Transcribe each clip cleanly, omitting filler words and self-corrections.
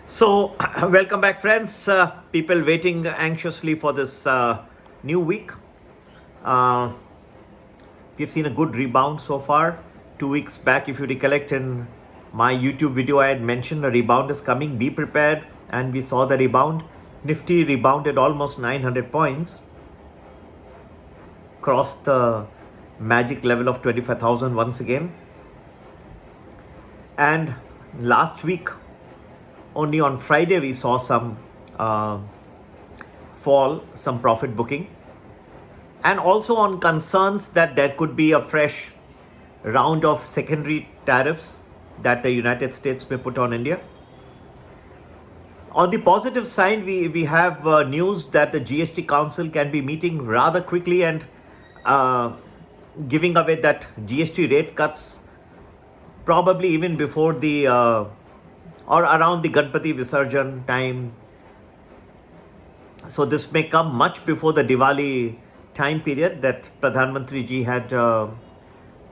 So, welcome back, friends. People waiting anxiously for this new week. Uh, we've seen a good rebound so far. 2 weeks back, if you recollect, in my YouTube video, I had mentioned a rebound is coming. Be prepared. And we saw the rebound. Nifty rebounded almost 900 points, crossed the magic level of 25,000 once again. And last week, only on Friday, we saw some fall, some profit booking, and also on concerns that there could be a fresh round of secondary tariffs that the United States may put on India. On the positive side, we have news that the GST Council can be meeting rather quickly and giving away that GST rate cuts probably even before the or around the Ganpati Visarjan time. So this may come much before the Diwali time period that Pradhan Mantri ji had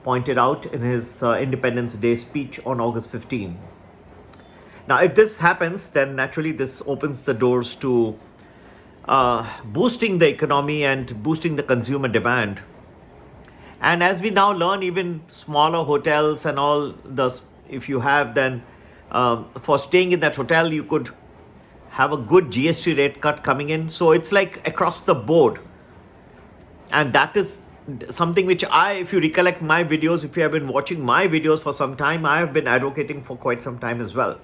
pointed out in his Independence Day speech on August 15. Now, if this happens, then naturally this opens the doors to boosting the economy and boosting the consumer demand. And as we now learn, even smaller hotels and all those, if you have, then for staying in that hotel, you could have a good GST rate cut coming in. So it's like across the board. And that is something which if you recollect my videos, if you have been watching my videos for some time, I have been advocating for quite some time as well,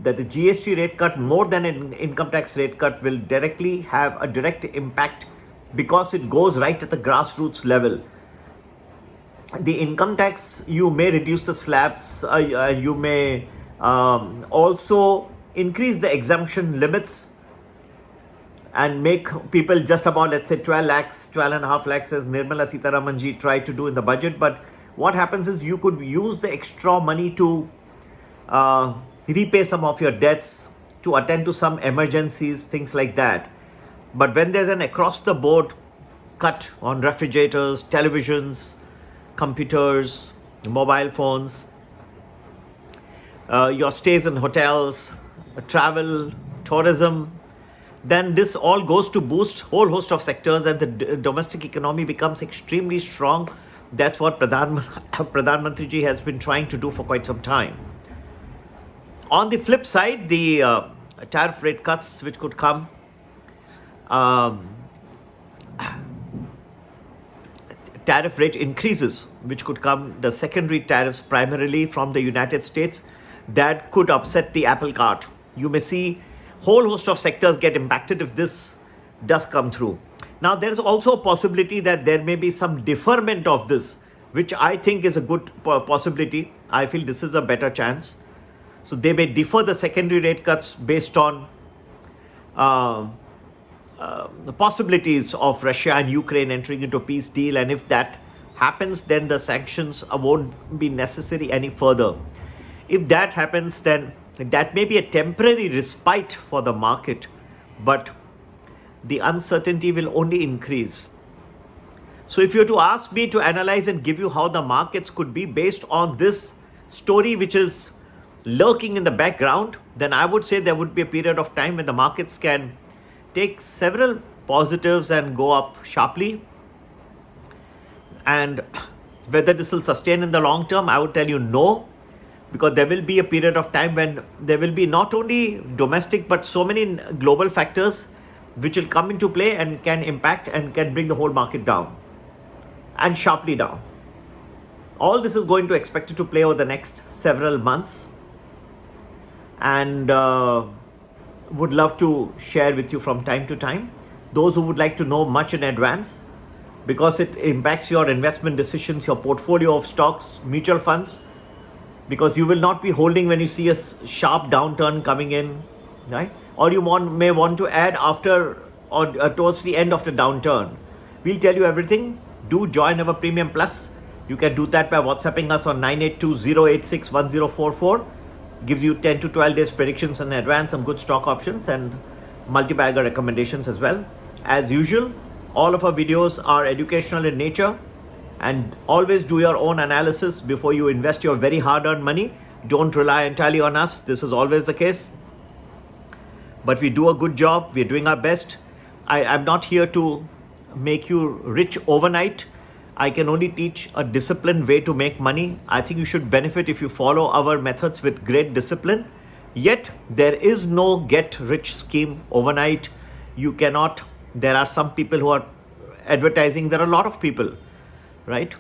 that the GST rate cut, more than an income tax rate cut, will directly have a direct impact because it goes right at the grassroots level. The income tax, you may reduce the slabs, you may also increase the exemption limits and make people just about, let's say, 12 lakhs, 12.5 lakhs, as Nirmala Sitharaman ji tried to do in the budget. But what happens is you could use the extra money to repay some of your debts, to attend to some emergencies, things like that. But when there's an across-the-board cut on refrigerators, televisions, computers, mobile phones, your stays in hotels, travel, tourism, then this all goes to boost whole host of sectors and the domestic economy becomes extremely strong. That's what Pradhan Mantri ji has been trying to do for quite some time. On the flip side, the tariff rate cuts which could come, tariff rate increases which could come, the secondary tariffs primarily from the United States, that could upset the apple cart. You may see whole host of sectors get impacted if this does come through. Now, there is also a possibility that there may be some deferment of this, which I think is a good possibility. I feel this is a better chance. So they may defer the secondary rate cuts based on the possibilities of Russia and Ukraine entering into a peace deal. And if that happens, then the sanctions won't be necessary any further. If that happens, then that may be a temporary respite for the market, but the uncertainty will only increase. So if you were to ask me to analyze and give you how the markets could be based on this story which is lurking in the background, then I would say there would be a period of time when the markets can take several positives and go up sharply. And whether this will sustain in the long term, I would tell you no, because there will be a period of time when there will be not only domestic but so many global factors which will come into play and can impact and can bring the whole market down and sharply down. All this is going to expected to play over the next several months, and would love to share with you from time to time. Those who would like to know much in advance, because it impacts your investment decisions, your portfolio of stocks, mutual funds, because you will not be holding when you see a sharp downturn coming in, right? Or you may want to add after or towards the end of the downturn. We'll tell you everything. Do join our Premium Plus. You can do that by WhatsApping us on 9820861044. Gives you 10 to 12 days predictions in advance, some good stock options and multi-bagger recommendations as well. As usual, all of our videos are educational in nature, and always do your own analysis before you invest your very hard-earned money. Don't rely entirely on us. This is always the case. but we do a good job. We're doing our best. I'm not here to make you rich overnight. I can only teach a disciplined way to make money. I think you should benefit if you follow our methods with great discipline. Yet, there is no get rich scheme overnight. You cannot, there are some people who are advertising, there are a lot of people, right?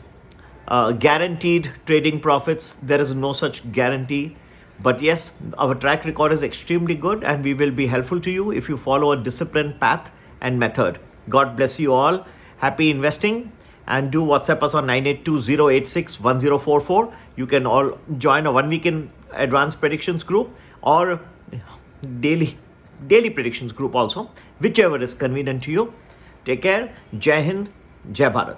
Guaranteed trading profits, there is no such guarantee. But yes, our track record is extremely good and we will be helpful to you if you follow a disciplined path and method. God bless you all. Happy investing, and do WhatsApp us on 9820861044. You can all join a 1 week in advanced predictions group or daily predictions group also, whichever is convenient to you. Take care. Jai Hind, Jai Bharat.